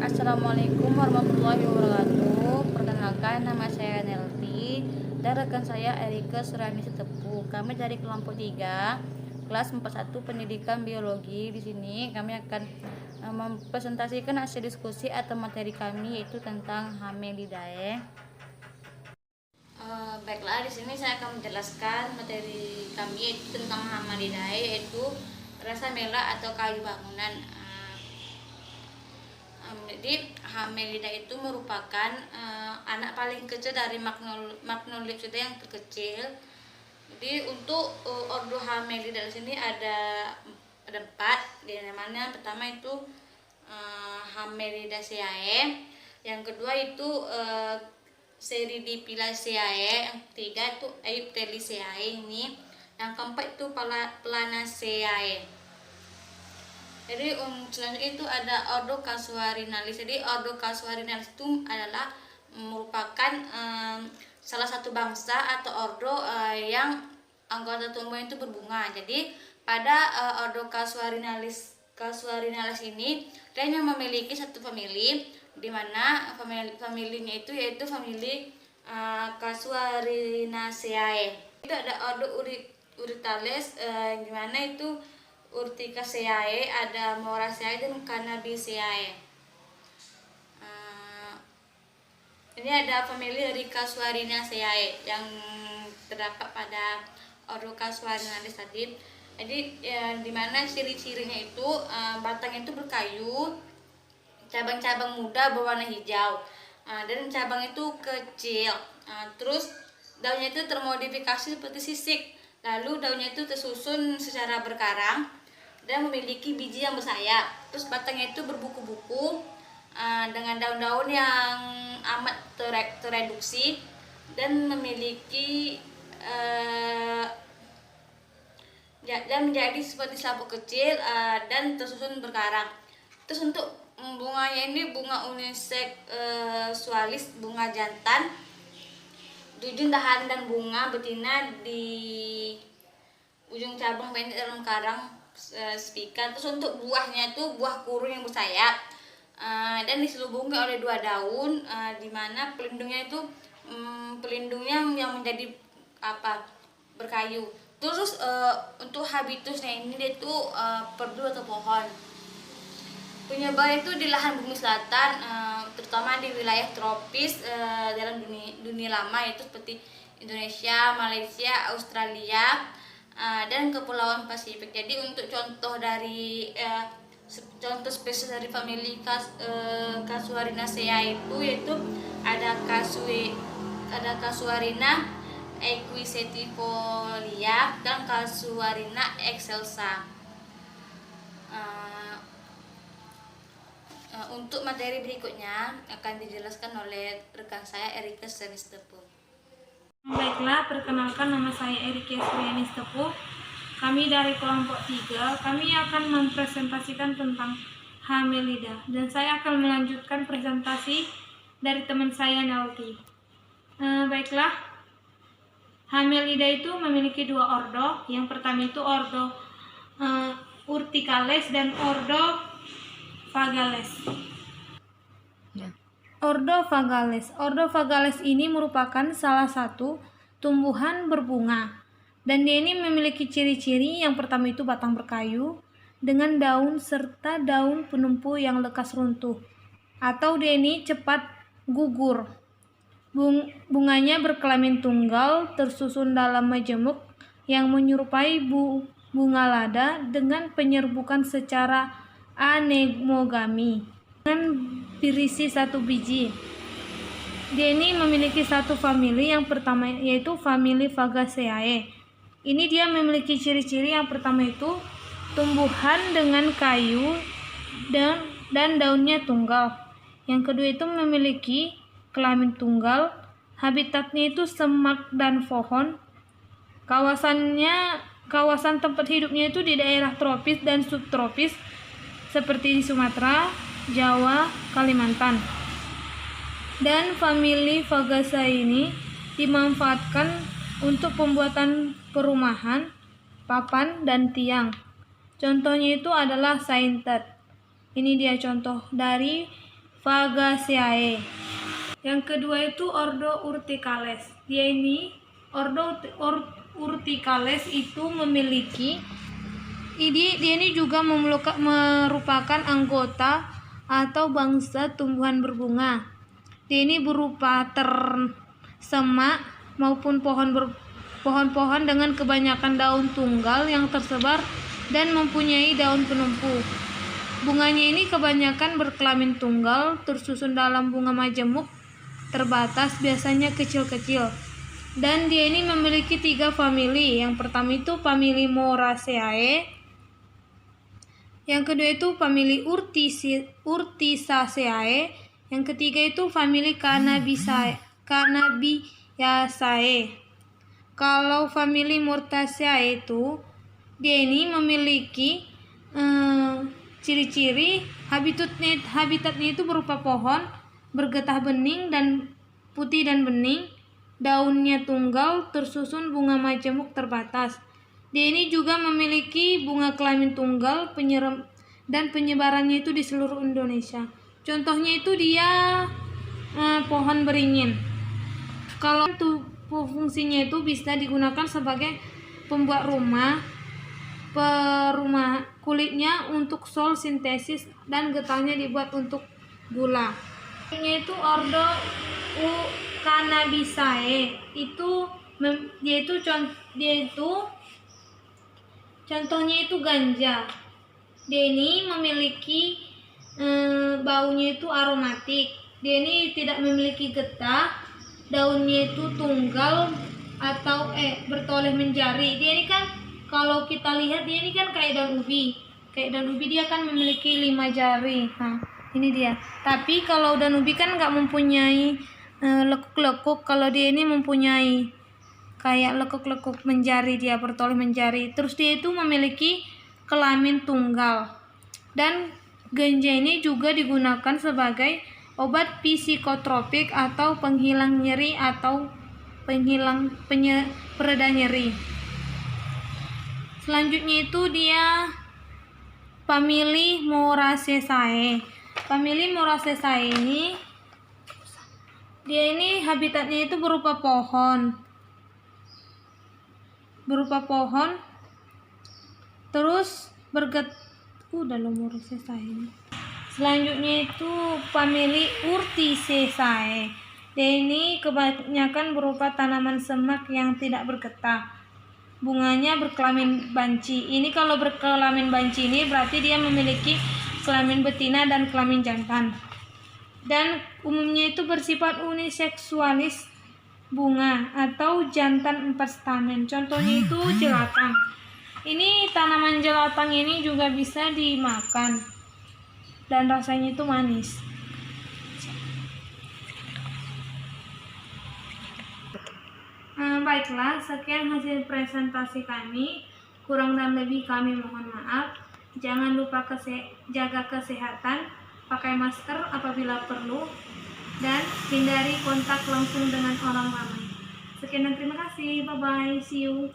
Assalamualaikum warahmatullahi wabarakatuh. Perkenalkan, nama saya Nelti dan rekan saya Erika Surani Sitepu. Kami dari kelompok 3 kelas 41 Pendidikan Biologi. Di sini kami akan mempresentasikan hasil diskusi atau materi kami, yaitu tentang Hamelidae. Baiklah, di sini saya akan menjelaskan materi kami, yaitu tentang Hamelidae, yaitu rasa mela atau kayu bangunan. Jadi Hamelida itu merupakan anak paling kecil dari Magnolepsida yang terkecil. Jadi untuk ordo Hamelida di sini ada 4. Di mana pertama itu Hamelidaceae, yang kedua itu Seridipilaceae, yang ketiga itu Eupteliceae ini, yang keempat itu Planaceae. Jadi selanjutnya itu ada ordo Casuarinalis. Jadi ordo Casuarinalis itu adalah merupakan salah satu bangsa atau ordo yang anggota tumbuhan itu berbunga. Jadi pada ordo Casuarinalis ini dia hanya memiliki satu famili, di mana familinya itu yaitu famili Casuarinaceae. Itu ada ordo Uritales, di mana itu Urticaceae, ada Moraceae dan Cannabiceae. Ini ada famili dari Casuarinaceae yang terdapat pada ordo Casuarinalis tadi. Jadi dimana ciri-cirinya itu batangnya itu berkayu, cabang-cabang muda berwarna hijau, dan cabang itu kecil. Terus daunnya itu termodifikasi seperti sisik. Lalu daunnya itu tersusun secara berkarang dan memiliki biji yang bersayap. Terus batangnya itu berbuku-buku dengan daun-daun yang amat tereduksi dan memiliki dan menjadi seperti sabuk kecil dan tersusun berkarang. Terus untuk bunganya ini bunga unisexualis, bunga jantan. Ujung dahan dan bunga betina di ujung cabang pendek dalam karang spika. Terus untuk buahnya itu buah kurung yang bersayap dan diselubungi oleh 2 daun, di mana pelindungnya itu pelindungnya yang menjadi berkayu. Terus untuk habitusnya ini dia itu perdu atau pohon. Penyebar itu di lahan bumi selatan, terutama di wilayah tropis dalam dunia lama, yaitu seperti Indonesia, Malaysia, Australia, dan Kepulauan Pasifik. Jadi untuk contoh spesies dari famili Casuarinaceae itu yaitu ada Casuarina equisetifolia dan Casuarina excelsa. Untuk materi berikutnya akan dijelaskan oleh rekan saya Erika Surani Sitepu. Baiklah, perkenalkan, nama saya Erika Surani Sitepu. Kami dari kelompok 3, kami akan mempresentasikan tentang Hamelida, dan saya akan melanjutkan presentasi dari teman saya Nelti. Baiklah, Hamelida itu memiliki 2 ordo. Yang pertama itu ordo Urticales dan ordo Vagales. Ordo Vagales ini merupakan salah satu tumbuhan berbunga, dan dia ini memiliki ciri-ciri. Yang pertama itu batang berkayu dengan daun serta daun penumpu yang lekas runtuh, atau dia ini cepat gugur. Bunganya berkelamin tunggal tersusun dalam majemuk yang menyerupai bunga lada dengan penyerbukan secara anemogami dengan berisi 1 biji. Dia ini memiliki satu famili, yang pertama yaitu famili Fagaceae. Ini dia memiliki ciri-ciri. Yang pertama itu tumbuhan dengan kayu dan daunnya tunggal. Yang kedua itu memiliki kelamin tunggal. Habitatnya itu semak dan pohon. Kawasan tempat hidupnya itu di daerah tropis dan subtropis seperti di Sumatera, Jawa, Kalimantan. Dan famili Fagaceae ini dimanfaatkan untuk pembuatan perumahan, papan, dan tiang. Contohnya itu adalah saintet. Ini dia contoh dari Fagaceae. Yang kedua itu ordo Urticales. Dia ini ordo Urticales itu memiliki dia ini juga merupakan anggota atau bangsa tumbuhan berbunga. Dia ini berupa tersemak maupun pohon-pohon dengan kebanyakan daun tunggal yang tersebar dan mempunyai daun penumpu. Bunganya ini kebanyakan berkelamin tunggal, tersusun dalam bunga majemuk terbatas, biasanya kecil-kecil. Dan dia ini memiliki 3 famili. Yang pertama itu famili Moraceae. Yang kedua itu famili Urticaceae. Yang ketiga itu famili Cannabiaceae. Kalau famili Myrtaceae itu dia ini memiliki ciri-ciri habitatnya itu berupa pohon bergetah bening dan putih dan bening, daunnya tunggal, tersusun bunga majemuk terbatas. Dia ini juga memiliki bunga kelamin tunggal dan penyebarannya itu di seluruh Indonesia. Contohnya itu dia pohon beringin. Kalau fungsinya itu bisa digunakan sebagai pembuat rumah kulitnya untuk sol sintesis dan getahnya dibuat untuk gula. Ini itu ordo Cannabiaceae. Contohnya itu ganja. Dia ini memiliki baunya itu aromatik. Dia ini tidak memiliki getah. Daunnya itu tunggal atau bertoleh menjari. Dia ini kan kalau kita lihat dia ini kan kayak daun ubi. Kayak daun ubi dia kan memiliki 5 jari. Nah, ini dia. Tapi kalau daun ubi kan nggak mempunyai lekuk-lekuk. Kalau dia ini mempunyai kayak lekuk-lekuk menjari, dia bertoleh menjari. Terus dia itu memiliki kelamin tunggal. Dan ganja ini juga digunakan sebagai obat psikotropik atau penghilang nyeri atau pereda nyeri. Selanjutnya itu dia famili Moraceae. Famili Moraceae ini dia ini habitatnya itu berupa pohon terus Moraceae ini. Selanjutnya itu famili Urticaceae. Dia ini kebanyakan berupa tanaman semak yang tidak bergetah. Bunganya berkelamin banci. Ini kalau berkelamin banci ini berarti dia memiliki kelamin betina dan kelamin jantan. Dan umumnya itu bersifat uniseksualis bunga atau jantan 4 stamen. Contohnya itu jelatang. Ini tanaman jelatang ini juga bisa dimakan dan rasanya itu manis. Baiklah, sekian hasil presentasi kami. Kurang dan lebih kami mohon maaf. Jangan lupa jaga kesehatan, pakai masker apabila perlu, dan hindari kontak langsung dengan orang ramai. Sekian dan terima kasih. Bye-bye. See you.